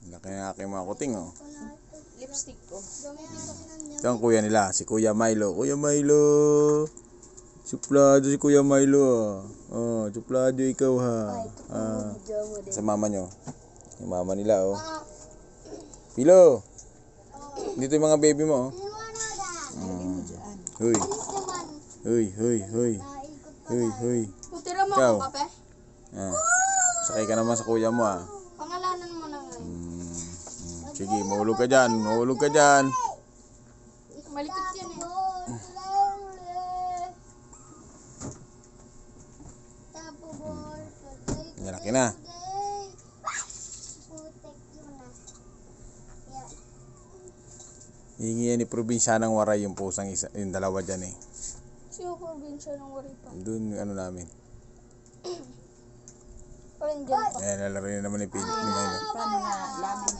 Laki ng aking mga kuting, oh. Lipstick ko. Ito ang kuya nila, si Kuya Milo. Kuya Milo! Suplado si Kuya Milo, ah. Oh, suplado ikaw, ha. Sa mama nyo. Yung mama nila, oh. Pilo! Dito yung mga baby mo, oh. Huy. Huy, huy, huy. Huy, huy. Tira mo Ikaw. akong kape? Sakay ka naman sa kuya mo, ah. Pangalanan mo na nga. Sige, mahulog ka dyan. Mahulog ka dyan. Malikot yan eh. Malaki na. Hihingi yan ni probinsya ng Waray yung pusang isa, yung dalawa dyan, eh. Sino probinsya ng Waray pa? Doon, ano namin. Parang dyan pa. Ayan, lalaro na naman ni Milo. Paano nga?